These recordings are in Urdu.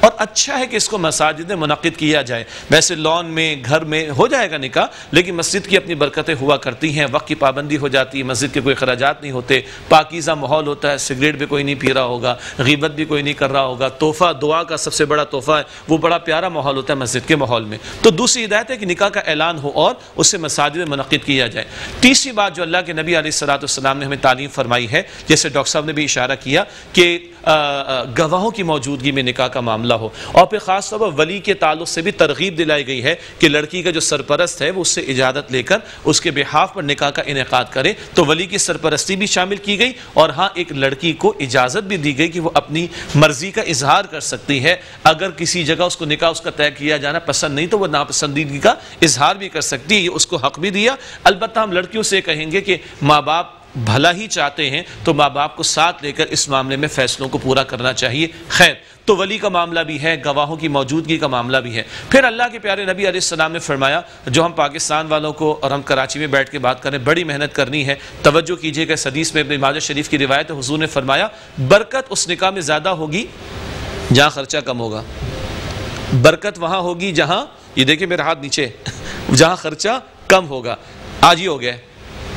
اور اچھا ہے کہ اس کو مساجد میں منعقد کیا جائے۔ ویسے لون میں گھر میں ہو جائے گا نکاح، لیکن مسجد کی اپنی برکتیں ہوا کرتی ہیں، وقت کی پابندی ہو جاتی ہے، مسجد کے کوئی اخراجات نہیں ہوتے، پاکیزہ ماحول ہوتا ہے، سگریٹ بھی کوئی نہیں پی رہا ہوگا، غیبت بھی کوئی نہیں کر رہا ہوگا، تحفہ دعا کا سب سے بڑا تحفہ ہے، وہ بڑا پیارا ماحول ہوتا ہے مسجد کے ماحول میں۔ تو دوسری ہدایت ہے کہ نکاح کا اعلان ہو اور اسے مساجد میں منعقد کیا جائے۔ تیسری بات جو اللہ کے نبی علیہ السلام نے ہمیں تعلیم فرمائی ہے، جیسے ڈاکٹر صاحب نے بھی اشارہ کیا، کہ گواہوں کی موجودگی میں نکاح کا معاملہ ہو، اور پھر خاص طور پر ولی کے تعلق سے بھی ترغیب دلائی گئی ہے کہ لڑکی کا جو سرپرست ہے وہ اس سے اجازت لے کر اس کے بحاف پر نکاح کا انعقاد کرے۔ تو ولی کی سرپرستی بھی شامل کی گئی، اور ہاں ایک لڑکی کو اجازت بھی دی گئی کہ وہ اپنی مرضی کا اظہار کر سکتی ہے، اگر کسی جگہ اس کو نکاح اس کا طے کیا جانا پسند نہیں تو وہ ناپسندیدگی کا اظہار بھی کر سکتی ہے، یہ اس کو حق بھی دیا۔ البتہ ہم لڑکیوں سے کہیں گے کہ ماں باپ بھلا ہی چاہتے ہیں تو ماں باپ کو ساتھ لے کر اس معاملے میں فیصلوں کو پورا کرنا چاہیے۔ خیر، تو ولی کا معاملہ بھی ہے، گواہوں کی موجودگی کا معاملہ بھی ہے۔ پھر اللہ کے پیارے نبی علیہ السلام نے فرمایا، جو ہم پاکستان والوں کو اور ہم کراچی میں بیٹھ کے بات کریں، بڑی محنت کرنی ہے، توجہ کیجئے کہ اس حدیث میں ابن ماجہ شریف کی روایت ہے، حضور نے فرمایا برکت اس نکاح میں زیادہ ہوگی جہاں خرچہ کم ہوگا۔ برکت وہاں ہوگی جہاں، یہ دیکھیں میرا ہاتھ نیچے، جہاں خرچہ کم ہوگا۔ آج ہی ہو گیا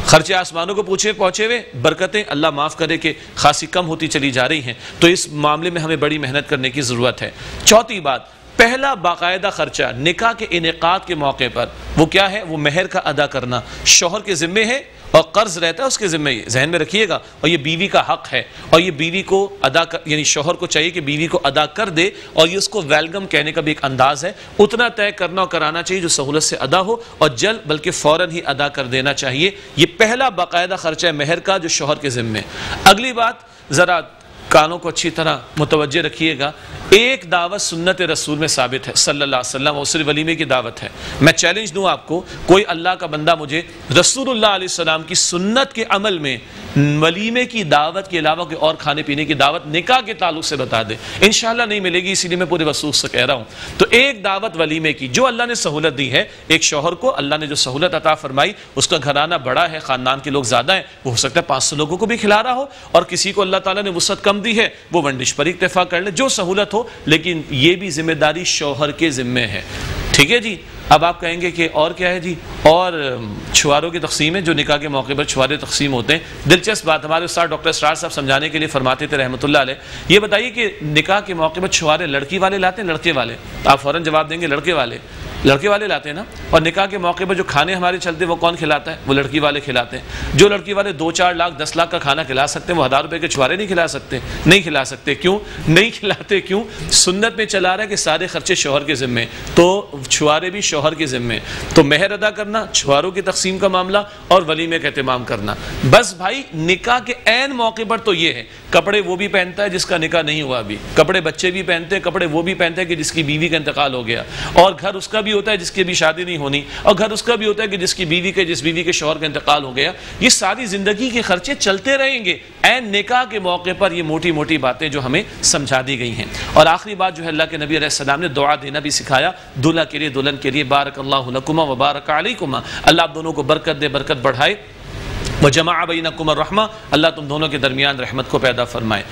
خرچے آسمانوں کو پہنچے ہوئے، برکتیں اللہ معاف کرے کہ خاصی کم ہوتی چلی جا رہی ہیں، تو اس معاملے میں ہمیں بڑی محنت کرنے کی ضرورت ہے۔ چوتھی بات، پہلا باقاعدہ خرچہ نکاح کے انعقاد کے موقع پر وہ کیا ہے؟ وہ مہر کا ادا کرنا شوہر کے ذمے ہے، اور قرض رہتا ہے اس کے ذمہ، ذہن میں رکھیے گا، اور یہ بیوی کا حق ہے، اور یہ بیوی کو ادا کر، یعنی شوہر کو چاہیے کہ بیوی کو ادا کر دے، اور یہ اس کو ویلکم کہنے کا بھی ایک انداز ہے، اتنا طے کرنا اور کرانا چاہیے جو سہولت سے ادا ہو، اور جلد بلکہ فوراً ہی ادا کر دینا چاہیے۔ یہ پہلا باقاعدہ خرچہ ہے مہر کا جو شوہر کے ذمہ۔ اگلی بات، ذرا کانوں کو اچھی طرح متوجہ رکھیے گا، ایک دعوت سنت رسول میں ثابت ہے صلی اللہ علیہ وسلم، اور صرف ولیمے کی دعوت ہے۔ میں چیلنج دوں آپ کو، کوئی اللہ کا بندہ مجھے رسول اللہ علیہ السلام کی سنت کے عمل میں ولیمے کی دعوت کے علاوہ کوئی اور کھانے پینے کی دعوت نکاح کے تعلق سے بتا دے، انشاءاللہ نہیں ملے گی، اسی لیے میں پورے وثوق سے کہہ رہا ہوں۔ تو ایک دعوت ولیمے کی جو اللہ نے سہولت دی ہے، ایک شوہر کو اللہ نے جو سہولت عطا فرمائی، اس کا گھرانہ بڑا ہے، خاندان کے لوگ زیادہ ہیں، وہ ہو سکتا ہے 500 لوگوں کو بھی کھلا رہا ہو، اور کسی کو اللہ تعالیٰ نے وسعت کم دی ہے وہ ون ڈش پر اکتفا کر لے، جو سہولت ہو، لیکن یہ بھی ذمہ داری شوہر کے ذمے ہے۔ ٹھیک ہے جی؟ اب آپ کہیں گے کہ اور کیا ہے جی؟ اور چھواروں کی تقسیم ہے، جو نکاح کے موقع پر چھوارے تقسیم ہوتے ہیں۔ دلچسپ بات، ہمارے استاد ڈاکٹر اسرار صاحب سمجھانے کے لیے فرماتے تھے رحمۃ اللہ علیہ، یہ بتائیے کہ نکاح کے موقع پر چھوارے لڑکی والے لاتے ہیں لڑکے والے؟ آپ فوراً جواب دیں گے لڑکے والے، لڑکے والے لاتے ہیں نا۔ اور نکاح کے موقع پر جو کھانے ہمارے چلتے ہیں وہ کون کھلاتا ہے؟ وہ لڑکی والے کھلاتے ہیں۔ جو لڑکی والے 2-4 لاکھ 10 لاکھ کا کھانا کھلا سکتے ہیں، وہ 1000 روپے کے چھوارے نہیں کھلا سکتے، نہیں کھلا سکتے۔ کیوں نہیں کھلاتے؟ کیوں؟ سنت میں چلا رہا ہے کہ سارے خرچے شوہر کے ذمے، تو چھوارے بھی شوہر کے ذمے، تو مہر ادا کرنا، چھواروں کی تقسیم کا معاملہ، اور ولیمے کا اہتمام کرنا۔ بس بھائی نکاح کے عین موقع پر تو یہ ہے، کپڑے وہ بھی پہنتا ہے جس کا نکاح نہیں ہوا ابھی، کپڑے بچے بھی پہنتے ہیں، کپڑے وہ بھی پہنتے ہیں کہ جس کی بیوی کا انتقال ہو گیا، اور گھر اس کا بھی ہوتا ہے جس کی بھی شادی نہیں ہونی، اور گھر اس کا بھی ہوتا ہے کہ جس بیوی کے شوہر کا انتقال ہو گیا۔ یہ ساری زندگی کے خرچے چلتے رہیں گے، عین نکاح کے موقع پر یہ موٹی موٹی باتیں جو ہمیں سمجھا دی گئی ہیں۔ اور آخری بات جو ہے، اللہ کے نبی علیہ السلام نے دعا دینا بھی سکھایا، دلہا کے لیے دلہن کے لیے، بارک اللہ لکما و بارک علیکما، اللہ آپ دونوں کو برکت دے، برکت بڑھائے، وجمع بینکم الرحمہ، اللہ تم دونوں کے درمیان رحمت کو پیدا فرمائے۔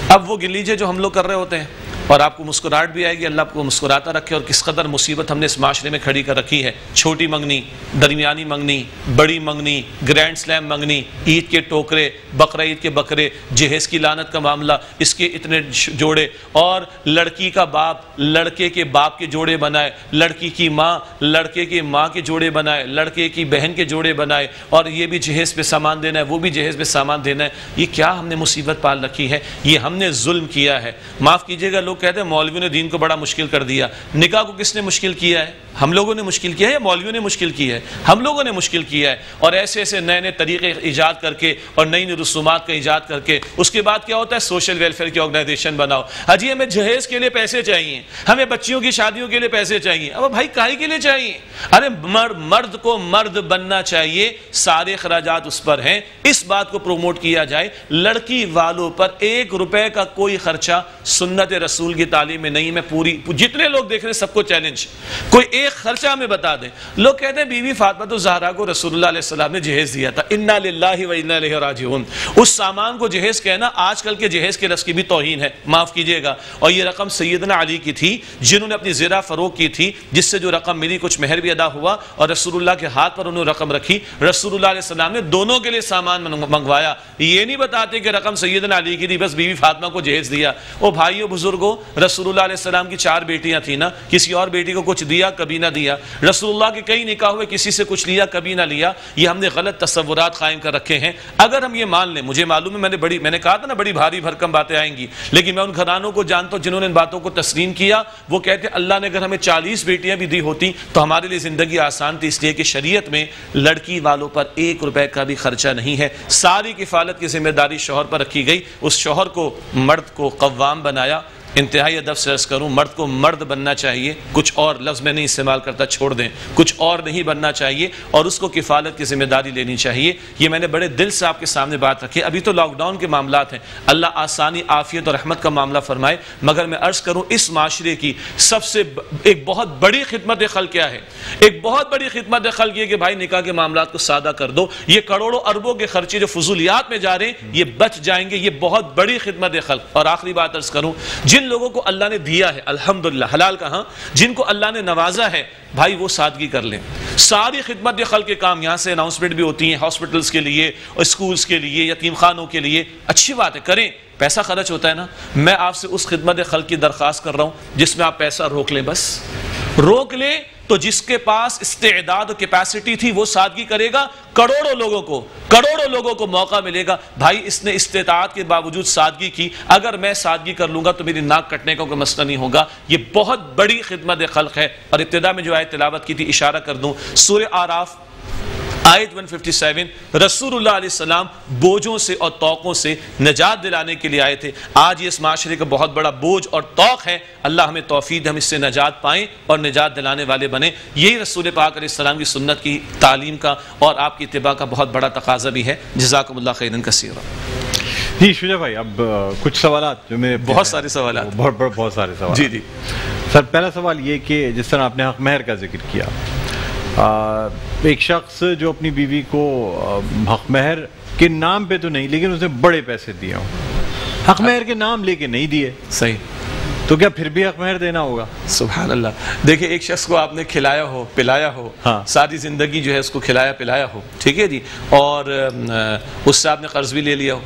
اب وہ گلیجے جو ہم لوگ کر رہے ہوتے ہیں، اور آپ کو مسکراہٹ بھی آئے گی، اللہ آپ کو مسکراتا رکھے، اور کس قدر مصیبت ہم نے اس معاشرے میں کھڑی کر رکھی ہے، چھوٹی منگنی، درمیانی منگنی، بڑی منگنی، گرینڈ سلیم منگنی، عید کے ٹوکرے، بقرہ عید کے بکرے، جہیز کی لعنت کا معاملہ، اس کے اتنے جوڑے، اور لڑکی کا باپ لڑکے کے باپ کے جوڑے بنائے، لڑکی کی ماں لڑکے کے ماں کے جوڑے بنائے، لڑکے کی بہن کے جوڑے بنائے، اور یہ بھی جہیز پہ سامان دینا ہے، وہ بھی جہیز پہ سامان دینا ہے۔ یہ کیا ہم نے مصیبت پال رکھی ہے؟ یہ ہم نے ظلم کیا ہے۔ معاف کیجئے گا، لوگ کہتے ہیں مولویوں نے دین کو بڑا مشکل کر دیا۔ نکاح کو کس نے مشکل کیا ہے؟ ہم لوگوں نے مشکل کیا ہے یا مولویوں نے مشکل کیا ہے؟ ہم لوگوں نے مشکل کیا ہے، اور ایسے ایسے نئے نئے طریقے ایجاد کر کے اور نئی نئی رسومات کا ایجاد کر کے، اس کے بعد کیا ہوتا ہے؟ سوشل ویلفیئر کی آرگنائزیشن بناؤ، حجی ہمیں جہیز کے لیے پیسے چاہیے، ہمیں بچیوں کی شادیوں کے لیے پیسے چاہیے۔ اب بھائی کاہے کے لیے چاہیے؟ ارے مرد کو مرد بننا چاہیے، سارے اخراجات اس پر ہیں، اس بات کو پروموٹ کیا جائے۔ لڑکی والوں پر 1 روپے کا کوئی خرچہ سنت رسول رسول کی تعلیم میں نہیں. میں پوری جتنے لوگ دیکھ رہے ہیں سب کو چیلنج, کوئی ایک خرچہ ہمیں بتا دیں. لوگ کہتے ہیں بیوی فاطمہ الزہرا کو رسول اللہ علیہ السلام نے جہیز دیا تھا. انا للہ و انا الیہ راجعون. اس سامان کو جہیز کہنا آج کل کے جہیز کے لفظ کی بھی توہین ہے, معاف کیجئے گا. اور یہ رقم سیدنا علی کی تھی جنہوں نے اپنی زرہ فروخت کی تھی, جس سے جو رقم ملی کچھ مہر بھی ادا ہوا اور رسول اللہ کے ہاتھ پر انہوں نے رقم رکھی. رسول اللہ علیہ السلام نے دونوں کے لیے سامان منگوایا. یہ نہیں بتاتے کہ رقم سیدنا علی کی تھی بس بیوی فاطمہ کو جہیز دیا. او بھائیو بزرگوں, رسول اللہ علیہ السلام کی 4 بیٹیاں تھیں نا, کسی اور بیٹی کو کچھ دیا کبھی نہ دیا. رسول اللہ کے کئی نکاح ہوئے, کسی سے کچھ لیا کبھی نہ لیا. یہ ہم نے غلط تصورات قائم کر رکھے ہیں. اگر ہم یہ مان لیں, مجھے معلوم ہے میں نے کہا تھا نا بڑی بھاری بھرکم باتیں آئیں گی, لیکن میں ان گھرانوں کو جانتا ہوں جنہوں نے ان باتوں کو تسلیم کیا. وہ کہتے ہیں اللہ نے اگر ہمیں 40 بیٹیاں بھی دی ہوتی تو ہمارے لیے زندگی آسان تھی, اس لیے کہ شریعت میں لڑکی والوں پر 1 روپے کا بھی خرچہ نہیں ہے. ساری کفالت کی ذمہ داری شوہر پر رکھی گئی. اس شوہر کو, مرد کو قوام بنایا. انتہائی ادب سے عرض کروں, مرد کو مرد بننا چاہیے, کچھ اور لفظ میں نہیں استعمال کرتا, چھوڑ دیں, کچھ اور نہیں بننا چاہیے, اور اس کو کفالت کی ذمہ داری لینی چاہیے. یہ میں نے بڑے دل سے آپ کے سامنے بات رکھی. ابھی تو لاک ڈاؤن کے معاملات ہیں, اللہ آسانی, عافیت اور رحمت کا معاملہ فرمائے. مگر میں عرض کروں, اس معاشرے کی سب سے ایک بہت بڑی خدمت خلق کیا ہے؟ ایک بہت بڑی خدمت خلق یہ کہ بھائی نکاح کے معاملات کو سادہ کر دو. یہ کروڑوں اربوں کے خرچے جو فضولیات میں جا رہے ہیں یہ بچ جائیں گے. یہ بہت بڑی خدمت خلق. اور آخری بات عرض کروں, جن لوگوں کو اللہ نے دیا ہے الحمدللہ, حلال کہاں, جن کو اللہ نے نوازا ہے بھائی وہ سادگی کر لیں. ساری خدمت خلق کے کام یہاں سے اناؤنسمنٹ بھی ہوتی ہیں, ہاسپٹلز کے لیے, اسکولز کے لیے, یتیم خانوں کے لیے, اچھی بات ہے کریں, پیسہ خرچ ہوتا ہے نا. میں آپ سے اس خدمت خلق کی درخواست کر رہا ہوں جس میں آپ پیسہ روک لیں, بس روک لیں. تو جس کے پاس استعداد و کیپیسٹی تھی وہ سادگی کرے گا. کروڑوں لوگوں کو موقع ملے گا. بھائی اس نے استطاعت کے باوجود سادگی کی, اگر میں سادگی کر لوں گا تو میری ناک کٹنے کا کوئی مسئلہ نہیں ہوگا. یہ بہت بڑی خدمت خلق ہے. اور ابتدا میں جو آیت تلاوت کی تھی, اشارہ کر دوں, سورہ آراف آیت 157, رسول اللہ علیہ السلام بوجھوں سے اور توقوں سے نجات دلانے کے لیے آئے تھے. آج یہ اس معاشرے کا بہت بڑا بوجھ اور توق ہے. اللہ ہمیں توفیق دے, ہم اس سے نجات پائیں اور نجات دلانے والے بنیں. یہی رسول پاک علیہ السلام کی سنت کی تعلیم کا اور آپ کی اتباع کا بہت بڑا تقاضا بھی ہے. جزاکم اللہ خیرا کثیرا. جی شجاع بھائی, اب کچھ سوالات جو میرے بہت سارے سوالات, بہت سارے سوالات. جی سر, پہلا سوال یہ کہ جس طرح آپ نے حق مہر کا ذکر کیا, ایک شخص جو اپنی بیوی کو حق مہر کے نام پہ تو نہیں لیکن اس نے بڑے پیسے دیے ہوں, حق مہر کے نام لے کے نہیں دیے, صحیح, تو کیا پھر بھی حق مہر دینا ہوگا؟ سبحان اللہ. دیکھیں, ایک شخص کو آپ نے کھلایا ہو, پلایا ہو, ساری زندگی جو ہے اس کو کھلایا پلایا ہو, ٹھیک ہے جی, اور اس سے آپ نے قرض بھی لے لیا ہو,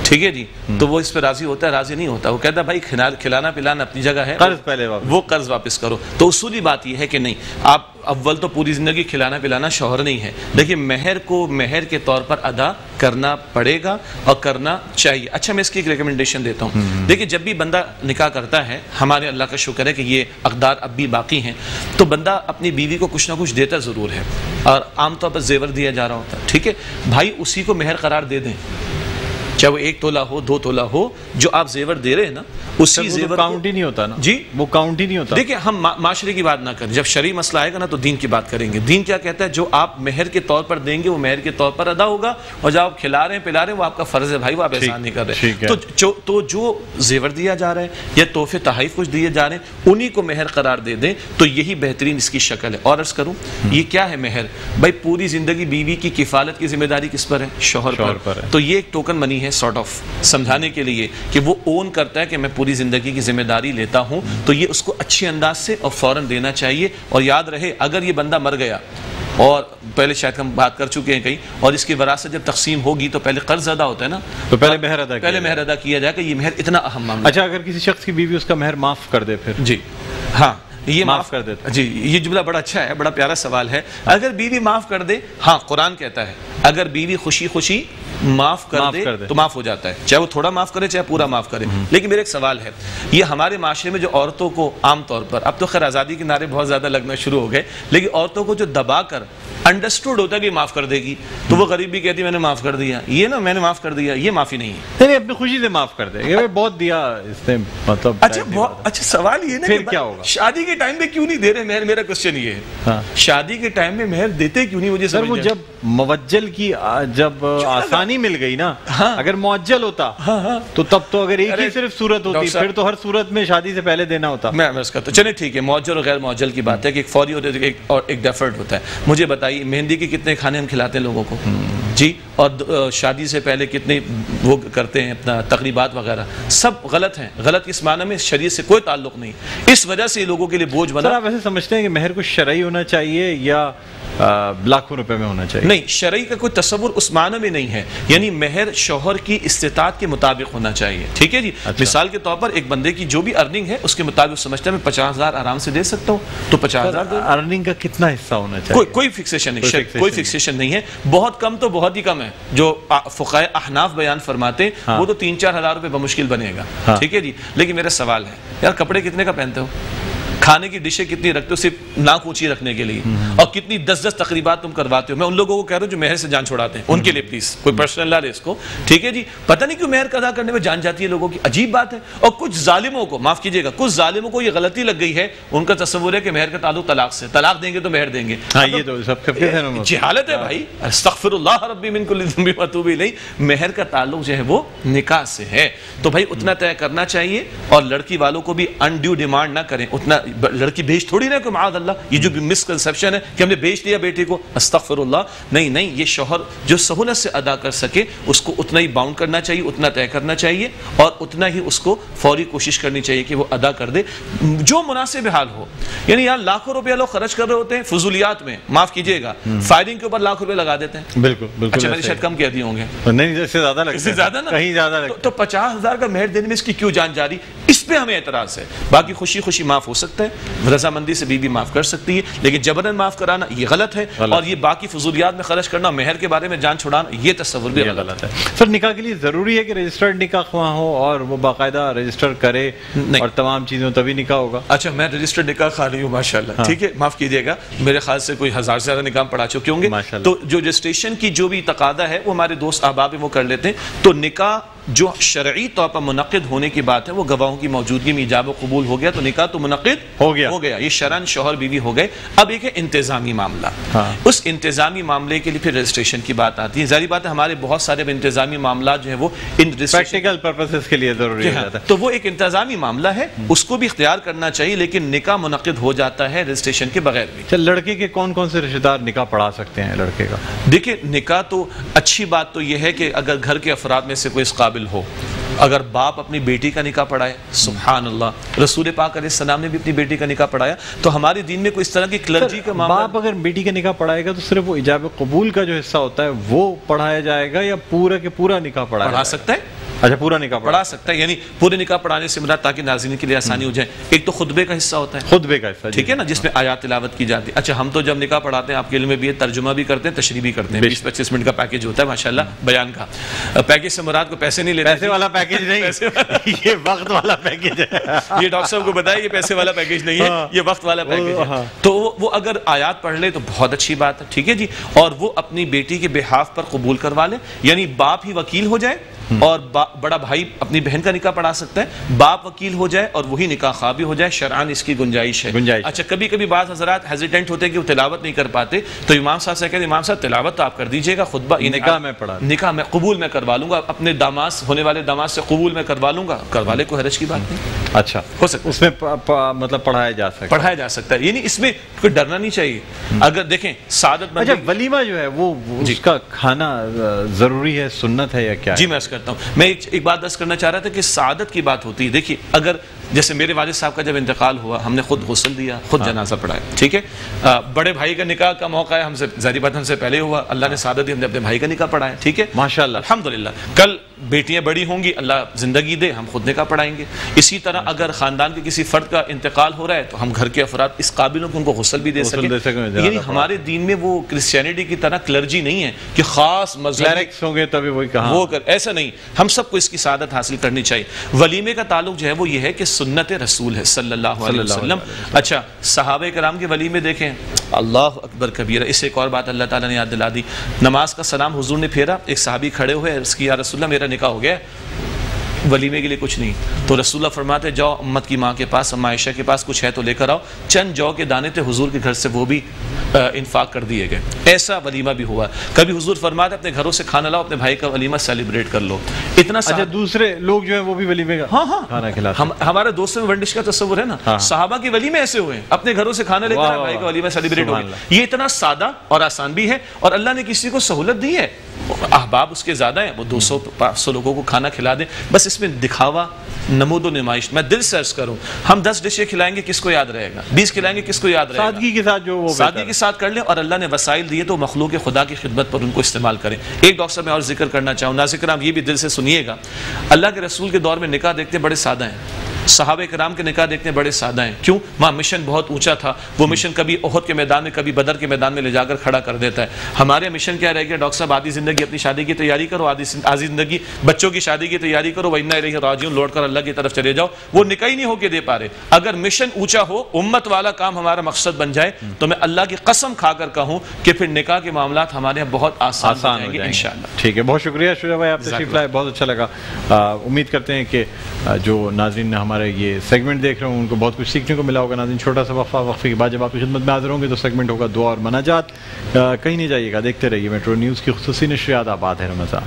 ٹھیک ہے جی, تو وہ اس پہ راضی ہوتا ہے؟ راضی نہیں ہوتا. وہ کہتا ہے بھائی کھلانا پلانا اپنی جگہ ہے, قرض پہلے وہ قرض واپس کرو. تو اصولی بات یہ ہے کہ نہیں, آپ اول تو پوری زندگی کھلانا پلانا شوہر نہیں ہے. دیکھیں, مہر کو مہر کے طور پر ادا کرنا پڑے گا اور کرنا چاہیے. اچھا, میں اس کی ایک ریکمنڈیشن دیتا ہوں. دیکھیں, جب بھی بندہ نکاح کرتا ہے, ہمارے اللہ کا شکر ہے کہ یہ اقدار اب بھی باقی ہیں, تو بندہ اپنی بیوی کو کچھ نہ کچھ دیتا ضرور ہے, اور عام طور پر زیور دیا جا رہا ہوتا ہے, ٹھیک ہے بھائی, اسی کو مہر قرار دے دیں, چاہے وہ 1 تولہ ہو 2 تولہ ہو. جو آپ زیور دے رہے ہیں نا, اسی زیور کاؤنٹ ہی نہیں ہوتا نا. جی, وہ کاؤنٹ ہی نہیں ہوتا. دیکھیں, ہم معاشرے کی بات نہ کریں, جب شرعی مسئلہ آئے گا نا تو دین کی بات کریں گے. دین کیا کہتا ہے, جو آپ مہر کے طور پر دیں گے وہ مہر کے طور پر ادا ہوگا, اور جب آپ کھلا رہے ہیں پلا رہے ہیں وہ آپ کا فرض ہے بھائی, وہ آپ احسان نہیں کر رہے. تو جو زیور دیا جا رہا ہے یا تحفے تحائف کچھ دیے جا رہے ہیں, انہی کو مہر قرار دے دیں, تو یہی بہترین اس کی شکل ہے. اور عرض کروں, یہ کیا ہے مہر؟ بھائی پوری زندگی بیوی کی کفالت کی ذمہ داری کس پر ہے؟ شوہر پر. تو یہ ایک ٹوکن منی ہے, سارٹ آف سمجھانے کے لیے کہ وہ اون کرتا ہے کہ میں پوری زندگی کی ذمہ داری لیتا ہوں. تو یہ اس کو اچھے انداز سے اور فوراً دینا چاہیے. اور یاد رہے, اگر یہ بندہ مر گیا, اور پہلے شاید ہم بات کر چکے ہیں کہیں, اور اس کی وراثت جب تقسیم ہوگی تو پہلے قرض ادا ہوتا ہے نا, تو پہلے مہر ادا کیا جائے کہ یہ مہر اتنا اہم معاملہ. اچھا, اگر کسی شخص کی بیوی اس کا مہر معاف کر دے پھر؟ جی ہاں, یہ معاف کر دیتا. جی, یہ جملہ بڑا اچھا ہے, بڑا پیارا سوال ہے. اگر بیوی معاف کر دے, ہاں قرآن کہتا ہے اگر بیوی خوشی خوشی معاف کر دے تو معاف ہو جاتا ہے, چاہے وہ تھوڑا معاف کرے چاہے پورا معاف کرے. لیکن میرا ایک سوال ہے, یہ ہمارے معاشرے میں جو عورتوں کو عام طور پر, اب تو خیر آزادی کے نعرے بہت زیادہ لگنا شروع ہو گئے, لیکن عورتوں کو جو دبا کر انڈرسٹوڈ ہوتا ہے کہ معاف کر دے گی, تو وہ غریب بھی کہتی میں نے معاف کر دیا, یہ نا میں نے معاف کر دیا, یہ معافی نہیں ہے. نہیں, اپنی خوشی سے معاف کر دے, یہ بہت دیا اس نے, مطلب اچھا سوال یہ نا پھر کیا ہوگا, شادی کے ٹائم پہ کیوں نہیں دے رہے مہر؟ میرا کوسچن یہ ہے, شادی کے ٹائم میں مہر دیتے کیوں نہیں؟ مجھے سر, وہ جب موجل کی جب آسان آسانی مل گئی نا. اگر معجل ہوتا تو تب تو اگر ایک ہی صرف صورت ہوتی پھر تو ہر صورت میں شادی سے پہلے دینا ہوتا. میں اس کا تو چلے ٹھیک ہے, معجل اور غیر معجل کی بات ہے کہ ایک فوری ہوتا ہے اور ایک ڈیفرڈ ہوتا ہے. مجھے بتائیے مہندی کے کتنے کھانے ہم کھلاتے ہیں لوگوں کو جی, اور شادی سے پہلے کتنے وہ کرتے ہیں اپنا تقریبات وغیرہ, سب غلط ہیں. غلط اس معنی میں شریعت سے کوئی تعلق نہیں, اس وجہ سے لوگوں کے لیے بوجھ بنا. سر آپ ایسے سمجھتے ہیں کہ مہر کو شرعی ہونا چاہیے یا لاکھوں روپے میں ہونا چاہیے؟ نہیں, شرعی کا کوئی تصور اس معنی میں نہیں ہے, یعنی مہر شوہر کی استطاعت کے مطابق ہونا چاہیے. ٹھیک ہے جی. مثال کے طور پر ایک بندے کی جو بھی ارننگ ہے اس کے مطابق سمجھتا ہے میں 50,000 آرام سے دے سکتا ہوں تو 50,000 ارننگ کا کتنا حصہ ہونا چاہیے؟ کوئی فکسیشن نہیں, کوئی فکسیشن نہیں ہے. بہت کم تو بہت ہی کم ہے. جو فقہاء احناف بیان فرماتے ہیں وہ تو 3-4 ہزار روپے بمشکل بنے گا. ٹھیک ہے جی. لیکن میرا سوال ہے یار, کپڑے کتنے کا پہنتے ہو, کھانے کی ڈشیں کتنی رکھتے ہو صرف ناک اونچی رکھنے کے لیے, اور کتنی 10 تقریبات تم کرواتے ہو. میں ان لوگوں کو کہہ رہا ہوں جو مہر سے جان چھوڑاتے ہیں ان کے لیے پلیز کوئی پرسنل لا لے اس کو. ٹھیک ہے جی. پتہ نہیں کیوں مہر ادا کرنے میں جان جاتی ہے لوگوں کی, عجیب بات ہے. اور کچھ ظالموں کو, معاف کیجیے گا, کچھ ظالموں کو یہ غلطی لگ گئی ہے, ان کا تصور ہے کہ مہر کا تعلق طلاق سے, طلاق دیں گے تو مہر دیں گے. یہ تو سب جہالت ہے بھائی. استغفر اللہ ربی من کل ذنب واتوب الیہ. مہر کا تعلق جو ہے وہ نکاح سے ہے, تو بھائی اتنا طے کرنا چاہیے. اور لڑکی والوں کو بھی انڈیو ڈیمانڈ نہ کریں. اتنا لڑکی بھیج تھوڑی نہ کہ معاذ اللہ, یہ جو مسکنسپشن ہے کہ ہم نے بیچ دیا بیٹی کو, استغفر اللہ. نہیں, یہ شوہر جو سہولت سے ادا کر سکے اس کو اتنا ہی باؤنڈ کرنا چاہیے, اتنا طے کرنا چاہیے, اور اتنا ہی اس کو فوری کوشش کرنی چاہیے کہ وہ ادا کر دے جو مناسب حال ہو. یعنی یار لاکھوں روپیہ لوگ خرچ کر رہے ہوتے ہیں فضولیات میں, معاف کیجیے گا, فائرنگ کے اوپر لاکھ روپے لگا دیتے ہیں. بالکل. اچھا میں نے شاید کم کہہ دیے ہوں گے. نہیں, اس سے زیادہ لگتا ہے. اس سے زیادہ نا, کہیں زیادہ لگتا ہے. تو 50,000 کا مہر دینے میں اس کی کیوں جان جاری, اس پہ ہمیں اعتراض ہے. باقی خوشی معاف ہو سکتا ہے, رضامندی سے بیوی معاف کر سکتی ہے, لیکن جبرن معاف کرانا یہ غلط ہے. اور یہ باقی فضولیات میں خرچ کرنا, مہر کے بارے میں جان چھوڑانا, یہ تصور بھی غلط ہے. سر نکاح کے لیے ضروری ہے کہ رجسٹرڈ نکاح خواہ ہو اور وہ باقاعدہ رجسٹر کرے اور تمام چیزوں تبھی نکاح ہوگا؟ اچھا میں رجسٹرڈ نکاح خواہ نہیں ہوں ماشاءاللہ. ٹھیک ہے, معاف کیجیے گا, میرے خیال سے کوئی 1000 سے زیادہ نکاح پڑھا چکے ہوں گے. تو جو رجسٹریشن کی جو بھی تقاضا ہے وہ ہمارے دوست احباب وہ کر لیتے ہیں. تو نکاح جو شرعی طور پر منعقد ہونے کی بات ہے وہ گواہوں کی موجودگی میں ایجاب و قبول ہو گیا, تو نکاح تو منعقد ہو گیا. یہ شرعاً شوہر بیوی ہو گئے. اب ایک ہے انتظامی معاملہ. اس انتظامی معاملے کے لیے پھر رجسٹریشن کی بات آتی ہے. ظاہری بات ہے ہمارے بہت سارے انتظامی معاملات جو ہیں وہ پریکٹیکل پرپسز کے لیے ضروری ہے, تو وہ ایک انتظامی معاملہ ہے, اس کو بھی اختیار کرنا چاہیے, لیکن نکاح منعقد ہو جاتا ہے رجسٹریشن کے بغیر بھی. لڑکے کے کون کون سے رشتہ دار نکاح پڑھا سکتے ہیں لڑکے کا؟ دیکھیں نکاح تو اچھی بات تو یہ ہے کہ اگر گھر کے افراد میں سے کوئی اس قابل ہو, اگر باپ اپنی بیٹی کا نکاح پڑھائے, سبحان اللہ, رسول پاک علیہ السلام نے بھی اپنی بیٹی کا نکاح پڑھایا, تو ہمارے دین میں کوئی اس طرح کی کلرجی کا معاملہ. باپ اگر بیٹی کا نکاح پڑھائے گا تو صرف وہ ایجاب قبول کا جو حصہ ہوتا ہے وہ پڑھایا جائے گا یا پورا کے پورا نکاح پڑھا سکتا ہے؟ اچھا پورا نکاح پڑھا سکتا ہے, یعنی پورے نکاح پڑھانے سے مراد تاکہ ناظرین کے لیے آسانی ہو جائے. ایک تو خطبے کا حصہ ہوتا ہے, خطبے کا حصہ, ٹھیک ہے نا, جس میں آیات تلاوت کی جاتی ہے. اچھا ہم تو جب نکاح پڑھاتے ہیں آپ کے علم میں بھی ہے, ترجمہ بھی کرتے ہیں, تشریح بھی کرتے ہیں. 20-25 منٹ کا پیکیج ہوتا ہے ماشاءاللہ بیان کا. پیکیج سے مراد کو پیسے نہیں لیتے, پیسے والا پیکیج نہیں, یہ وقت والا پیکیج ہے. یہ ڈاکٹر صاحب کو بتائیں یہ پیسے والا پیکیج نہیں ہے, یہ وقت والا پیکیج ہے. تو وہ اگر آیات پڑھ لے تو بہت اچھی بات ہے. ٹھیک ہے جی. اور وہ اپنی بیٹی کے بہاف پر قبول کروا لے, یعنی باپ ہی وکیل ہو جائے اور بڑا بھائی اپنی بہن کا نکاح پڑھا سکتا ہے, باپ وکیل ہو جائے اور وہی نکاح خواہ بھی ہو جائے, شرعاً اس کی گنجائش ہے. اچھا کبھی کبھی بعض حضرات ہیزیٹنٹ ہوتے ہیں کہ وہ تلاوت نہیں کر پاتے, تو امام صاحب سے کہتے ہیں امام صاحب تلاوت تو آپ کر دیجئے گا, خطبہ نکاح میں پڑھا, نکاح میں قبول میں کروا لوں گا, اپنے داماد ہونے والے داماد سے قبول میں کروا لوں گا, کروا لے, کوئی حرج کی بات نہیں. اچھا ہو سکتا ہے اس میں مطلب پڑھایا جا سکتا ہے, یعنی اس میں کوئی ڈرنا نہیں چاہیے. اگر دیکھیں سعادت, اچھا ولیمہ جو ہے وہ اس کا کھانا ضروری ہے, سنت ہے یا کیا؟ جی میں عرض کرتا ہوں, میں ایک بات عرض کرنا چاہ رہا تھا کہ سعادت کی بات ہوتی ہے. دیکھیے اگر جیسے میرے والد صاحب کا جب انتقال ہوا, ہم نے خود غسل دیا, خود جنازہ پڑھایا, ٹھیک ہے. بڑے بھائی کا نکاح کا موقع ہے, ہم سے ظاہری بات ہم سے پہلے ہوا, اللہ نے سعادت دی, ہم نے اپنے بھائی کا نکاح پڑھایا, ٹھیک ہے ماشاءاللہ الحمدللہ. کل بیٹیاں بڑی ہوں گی, اللہ زندگی دے, ہم خود نکاح پڑھائیں گے. اسی طرح اگر خاندان کے کسی فرد کا انتقال ہو رہا ہے تو ہم گھر کے افراد اس قابل ہوں کہ ان کو غسل بھی دے سکیں. یعنی ہمارے دین میں وہ کرسچینٹی کی طرح کلرجی نہیں ہے کہ خاص مذہب ہوں گے تبھی وہی کہاں وہ کر, ایسا نہیں. ہم سب کو اس کی سعادت حاصل کرنی چاہیے. ولیمے کا تعلق جو ہے وہ یہ ہے کہ سنت رسول ہے صلی اللہ علیہ وسلم. اچھا صحابہ کرام کے ولیمے دیکھیں, اللہ اکبر کبیرہ. اس سے ایک اور بات اللہ تعالیٰ نے یاد دلا دی, نماز کا سلام حضور نے پھیرا, ایک صحابی کھڑے ہوئے, اس کی یا رسول اللہ میرا نکاح ہو گیا. ولیمے کے لیے کچھ نہیں. تو رسول اللہ فرماتے جاؤ امت کی ماں کے پاس اما عائشہ کے پاس کچھ ہے تو لے کر آؤ. چند جو کے دانے تھے حضور کے گھر سے وہ بھی انفاق کر دیے گئے. ایسا ولیمہ بھی ہوا. کبھی حضور فرماتے اپنے گھروں سے کھانا لاؤ, اپنے بھائی کا ولیمہ سیلیبریٹ کر لو. اتنا اچھا دوسرے لوگ جو ہیں وہ بھی ولیمے کا کھانا کھلاتے ہیں. ہمارے دوستوں میں ورزش کا تصور ہے نا, صحابہ کے ولیمے ایسے ہوئے ہیں, اپنے گھروں سے کھانا لے کر بھائی کا ولیمہ سیلیبریٹ ہو گیا. یہ اتنا سادہ اور آسان بھی ہے, اور اللہ نے کسی کو سہولت دی ہے. احباب اس کے زیادہ ہیں, وہ 200-500 لوگوں کو کھانا کھلا دیں, بس اس میں دکھاوا نمود و نمائش. میں دل سے عرض کروں, ہم 10 ڈشیں کھلائیں گے کس کو یاد رہے گا, 20 کھلائیں گے کس کو یاد رہے گا. سادگی کے ساتھ جو وہ سادگی کے ساتھ کر لیں, اور اللہ نے وسائل دیے تو مخلوق خدا کی خدمت پر ان کو استعمال کریں. ایک ڈاکٹر صاحب میں اور ذکر کرنا چاہوں, ناظرین کرام یہ بھی دل سے سنیے گا. اللہ کے رسول کے دور میں نکاح دیکھتے بڑے سادہ ہیں, صحابہ کرام کے نکاح دیکھتے بڑے سادہ ہیں. کیوں؟ وہاں مشن بہت اونچا تھا. وہ مشن کبھی احد کے میدان میں, کبھی بدر کے میدان میں لے جا کر کھڑا کر دیتا ہے. ہمارے مشن کیا رہ گیا ڈاکٹر صاحب, آدھی زندگی اپنی شادی کی تیاری کرو, آدھی زندگی بچوں کی شادی کی تیاری کرو, وَإِنَّا إِلَيْهِ رَاجِعُونَ, لوٹ کر اللہ کی طرف چلے جاؤ. وہ نکاح ہی نہیں ہو کے دے پا رہے. اگر مشن اونچا ہو, امت والا کام ہمارا مقصد بن جائے, تو میں اللہ کی قسم کھا کر کہوں کہ پھر نکاح کے معاملات ہمارے یہاں بہت آسان ہو جائیں گے انشاءاللہ. ٹھیک ہے, بہت شکریہ شجاع بھائی, آپ تشریف لائے, بہت اچھا لگا. امید کرتے ہیں کہ جو ناظرین ہمارے یہ سیگمنٹ دیکھ رہے ہوں ان کو بہت کچھ سیکھنے کو ملا ہوگا. ناظرین چھوٹا سا وقفہ, وقفے کے بعد جب آپ کی خدمت میں حاضر ہوں گے تو سیگمنٹ ہوگا دعا اور مناجات. کہیں نہیں جائیے گا, دیکھتے رہیے میٹرو نیوز کی خصوصی نشریات. آباد ہے رمضان.